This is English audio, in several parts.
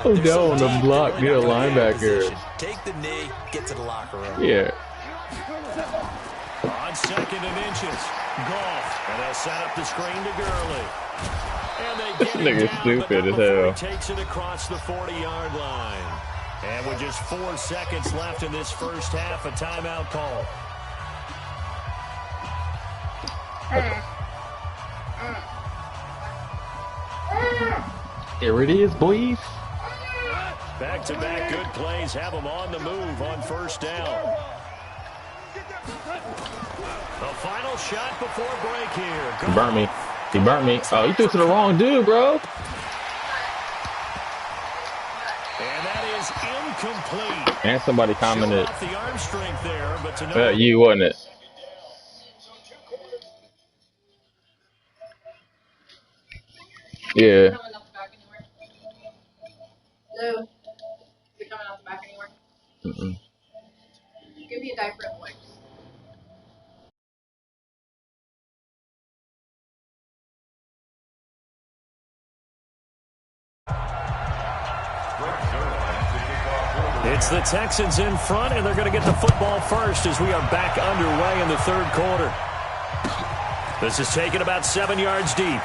Oh, down on the block, get a linebacker. Take the knee, get to the locker room. Yeah. On 2nd and inches, Goff, and they'll set up the screen to Gurley. And they get This nigga's stupid as hell. He takes it across the 40-yard line. And with just 4 seconds left in this first half, a timeout call. Here it is, boys. Back-to-back good plays have them on the move on first down. The final shot before break here. He burnt me. He burnt me. Oh, you threw to the wrong dude, bro. And that is incomplete. And somebody commented. Off the arm strength there, but to no You, wasn't it? Yeah. Hello? Is it coming out the back anywhere? Mm-mm. Give me a diaper and wipes. It's the Texans in front, and they're going to get the football first as we are back underway in the third quarter. This is taken about 7 yards deep.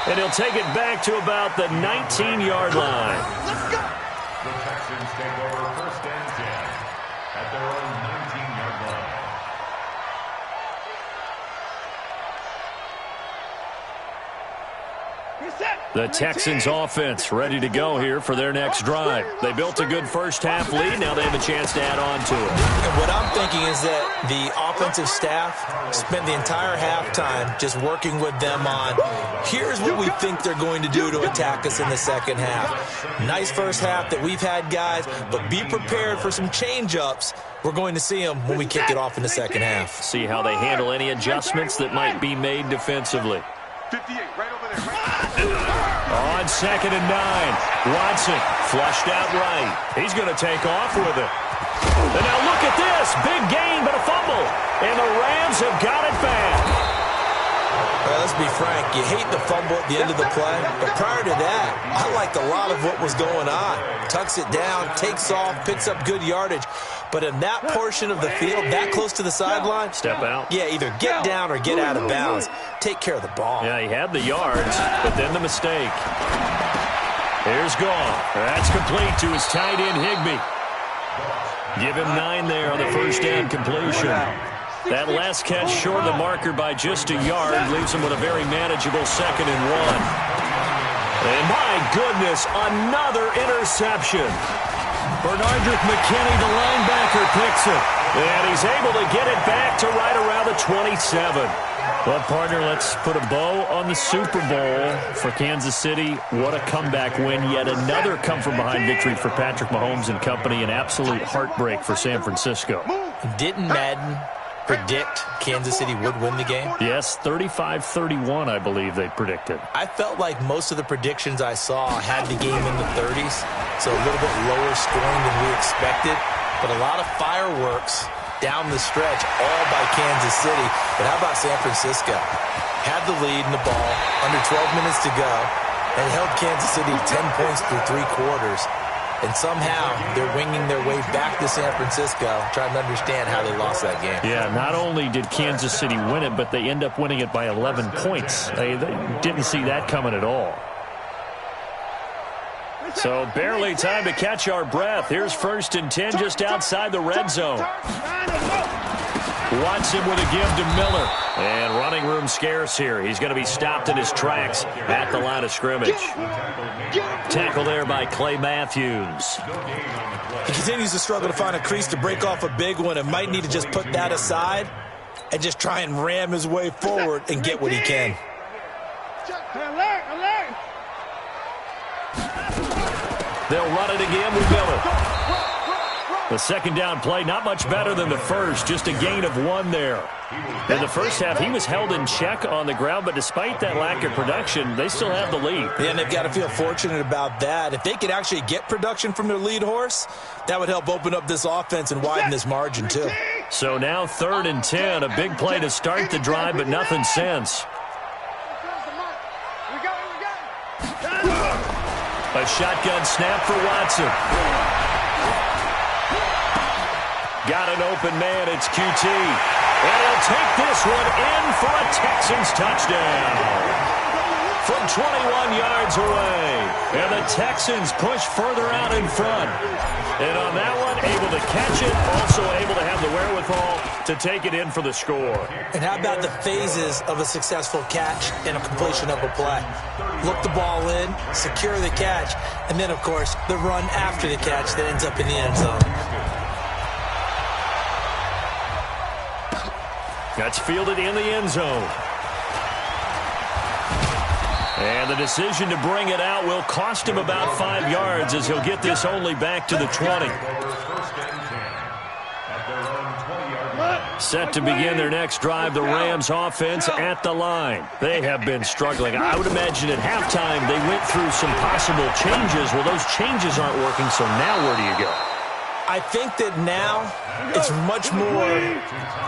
And he'll take it back to about the 19-yard line. Let's go! The Texans take over 1st and 10 at their own 19-yard line. The Texans offense ready to go here for their next drive. They built a good first half lead. Now they have a chance to add on to it. And what I'm thinking is that the offensive staff spent the entire halftime just working with them on, here's what we think they're going to do to attack us in the second half. Nice first half that we've had, guys, but be prepared for some change-ups. We're going to see them when we kick it off in the second half. See how they handle any adjustments that might be made defensively. 58, right over there. On 2nd and 9, Watson flushed out right. He's going to take off with it. And now look at this. Big gain, but a fumble. And the Rams have got it back. Well, let's be frank. You hate the fumble at the end of the play. But prior to that, I liked a lot of what was going on. Tucks it down, takes off, picks up good yardage. But in that portion of the field, that close to the sideline, step out. Yeah, either get down or get out of bounds. Take care of the ball. Yeah, he had the yards, but then the mistake. Here's Goff. That's complete to his tight end, Higbee. Give him 9 there on the first down completion. That last catch short of the marker by just a yard leaves him with a very manageable 2nd and 1. And my goodness, another interception. Bernardrick McKinney, the linebacker, picks it. And he's able to get it back to right around the 27. Well, partner, let's put a bow on the Super Bowl for Kansas City. What a comeback win. Yet another come-from-behind victory for Patrick Mahomes and company. An absolute heartbreak for San Francisco. Didn't Madden predict Kansas City would win the game? Yes, 35-31, I believe they predicted. I felt like most of the predictions I saw had the game in the 30s, so a little bit lower scoring than we expected, but a lot of fireworks down the stretch, all by Kansas City. But how about San Francisco? Had the lead in the ball, under 12 minutes to go, and held Kansas City to 10 points through 3 quarters. And somehow they're winging their way back to San Francisco, trying to understand how they lost that game. Yeah, not only did Kansas City win it, but they end up winning it by 11 points. They didn't see that coming at all. So barely time to catch our breath. Here's 1st and 10 just outside the red zone. Watson with a give to Miller. And running room scarce here. He's going to be stopped in his tracks at the line of scrimmage. Tackle there by Clay Matthews. He continues to struggle to find a crease to break off a big one and might need to just put that aside and just try and ram his way forward and get what he can. They'll run it again with Miller. The second down play, not much better than the first, just a gain of 1 there. In the first half, he was held in check on the ground, but despite that lack of production, they still have the lead. Yeah, and they've got to feel fortunate about that. If they could actually get production from their lead horse, that would help open up this offense and widen this margin too. So now 3rd and 10, a big play to start the drive, but nothing since. A shotgun snap for Watson. Got an open man. It's QT. And he'll take this one in for a Texans touchdown. From 21 yards away. And the Texans push further out in front. And on that one, able to catch it. Also able to have the wherewithal to take it in for the score. And how about the phases of a successful catch and a completion of a play? Look the ball in, secure the catch, and then, of course, the run after the catch that ends up in the end zone. That's fielded in the end zone. And the decision to bring it out will cost him about 5 yards as he'll get this only back to the 20. Set to begin their next drive, the Rams offense at the line. They have been struggling. I would imagine at halftime they went through some possible changes. Well, those changes aren't working, so now where do you go? I think that now it's much more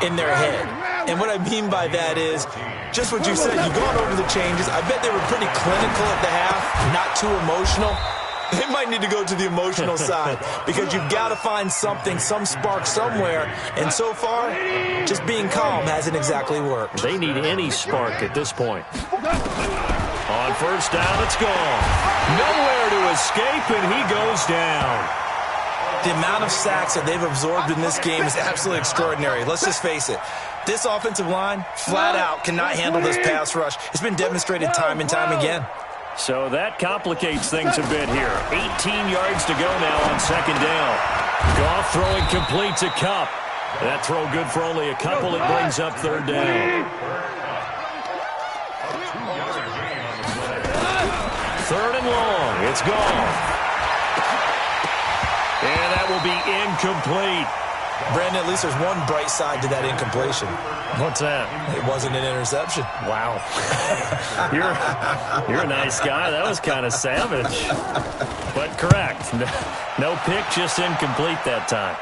in their head. And what I mean by that is just what you said. You've gone over the changes. I bet they were pretty clinical at the half, not too emotional. They might need to go to the emotional side because you've got to find something, some spark somewhere. And so far, just being calm hasn't exactly worked. They need any spark at this point. On first down, it's gone. Nowhere to escape, and he goes down. The amount of sacks that they've absorbed in this game is absolutely extraordinary. Let's just face it. This offensive line, flat out, cannot handle this pass rush. It's been demonstrated time and time again. So that complicates things a bit here. 18 yards to go now on second down. Goff throwing complete to Kupp. That throw good for only a couple. It brings up third down. Third and long. It's gone. And that will be incomplete. Brandon, at least there's one bright side to that incompletion. What's that? It wasn't an interception. Wow. You're a nice guy. That was kind of savage. But correct. No pick, just incomplete that time.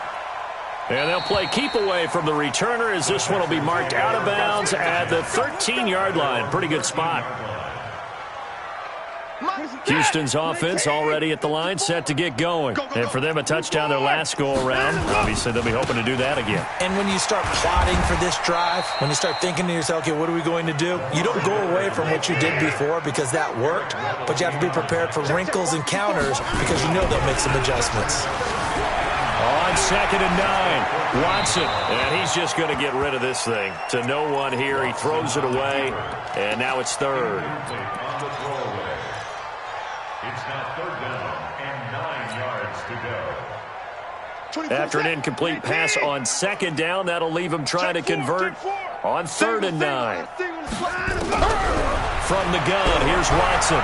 And they'll play keep away from the returner as this one will be marked out of bounds at the 13-yard line. Pretty good spot. Houston's offense already at the line, set to get going. And for them, a touchdown their last go-around. Obviously, they'll be hoping to do that again. And when you start plotting for this drive, when you start thinking to yourself, okay, what are we going to do? You don't go away from what you did before because that worked, but you have to be prepared for wrinkles and counters because you know they'll make some adjustments. On second and 9, Watson. And he's just going to get rid of this thing. To no one here, he throws it away, and now it's third. It's now third down and 9 yards to go. After an incomplete pass on second down, that'll leave him trying to convert on third and 9. From the gun, here's Watson.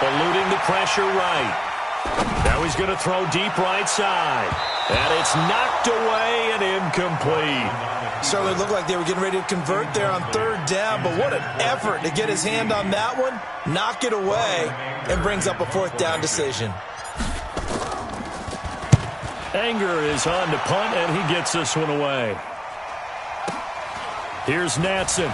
Eluding the pressure right. Now he's going to throw deep right side. And it's knocked away and incomplete. Certainly looked like they were getting ready to convert there on third down, but what an effort to get his hand on that one, knock it away, and brings up a fourth down decision. Anger is on to punt, and he gets this one away. Here's Natson.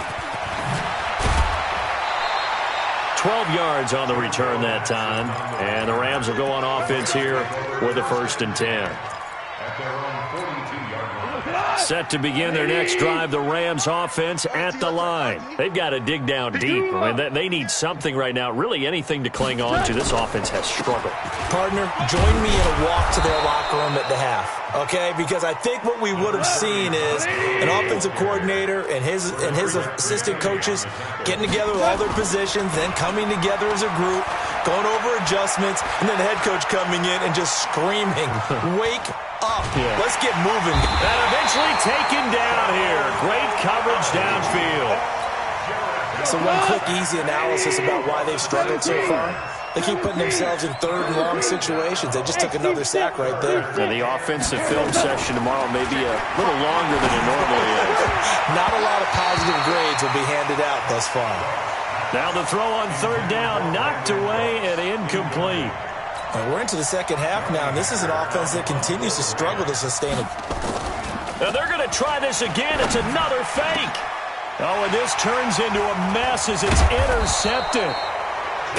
12 yards on the return that time, and the Rams will go on offense here with a first and 10. Set to begin their next drive, the Rams offense at the line. They've got to dig down deep. I mean, they need something right now, really anything to cling on to. This offense has struggled. Partner, join me in a walk to their locker room at the half, okay? Because I think what we would have seen is an offensive coordinator and his assistant coaches getting together with all their positions, then coming together as a group, going over adjustments, and then the head coach coming in and just screaming, wake up. Yeah. Let's get moving. And eventually taken down here. Great coverage downfield. So one quick, easy analysis about why they've struggled so far. They keep putting themselves in third and long situations. They just took another sack right there. And the offensive film session tomorrow may be a little longer than it normally is. Not a lot of positive grades will be handed out thus far. Now the throw on third down, knocked away and incomplete. And we're into the second half now, and this is an offense that continues to struggle to sustain it. Now they're going to try this again. It's another fake. Oh, and this turns into a mess as it's intercepted.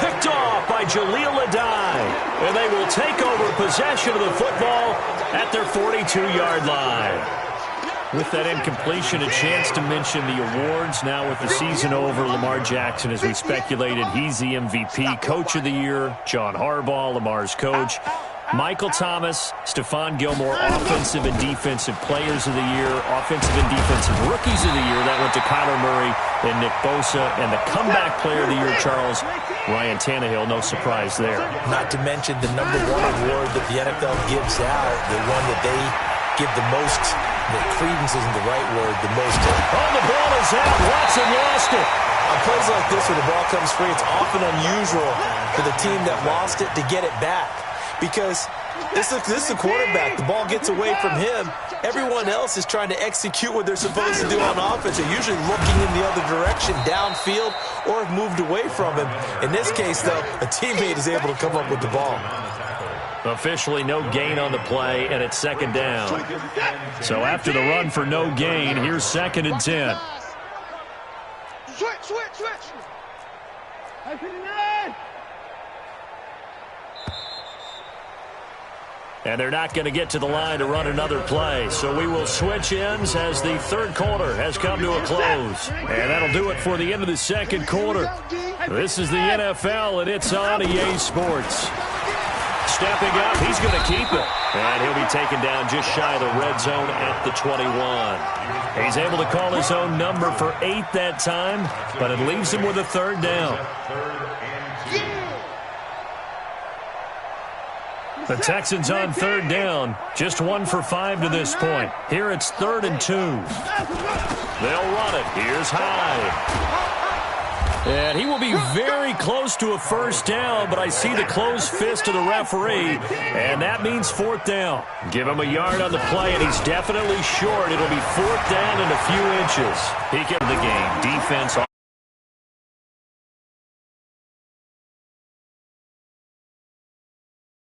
Picked off by Jaleel Adai. And they will take over possession of the football at their 42-yard line. With that incompletion, a chance to mention the awards. Now with the season over, Lamar Jackson, as we speculated, he's the MVP, Coach of the Year. John Harbaugh, Lamar's coach. Michael Thomas, Stephon Gilmore, Offensive and Defensive Players of the Year. Offensive and Defensive Rookies of the Year. That went to Kyler Murray and Nick Bosa. And the Comeback Player of the Year, Charles, Ryan Tannehill. No surprise there. Not to mention the #1 award that the NFL gives out, the one that they give the most, the credence isn't the right word, the most. Oh, the ball is out. Watson lost it. On plays like this where the ball comes free, it's often unusual for the team that lost it to get it back. Because this is the quarterback. The ball gets away from him. Everyone else is trying to execute what they're supposed to do on offense. They're usually looking in the other direction, downfield, or have moved away from him. In this case, though, a teammate is able to come up with the ball. Officially no gain on the play, and it's 2nd down. So after the run for no gain, here's 2nd and 10. Switch. And they're not going to get to the line to run another play. So we will switch ends as the 3rd quarter has come to a close. And that'll do it for the end of the 2nd quarter. This is the NFL, and it's on EA Sports. Stepping up, he's going to keep it. And he'll be taken down just shy of the red zone at the 21. He's able to call his own number for 8 that time, but it leaves him with a 3rd down. The Texans on 3rd down, just 1 for 5 to this point. Here it's 3rd and 2. They'll run it. Here's Hyde. And he will be very close to a 1st down, but I see the closed fist of the referee, and that means 4th down. Give him a yard on the play, and he's definitely short. It'll be 4th down and a few inches. He kept the game. Defense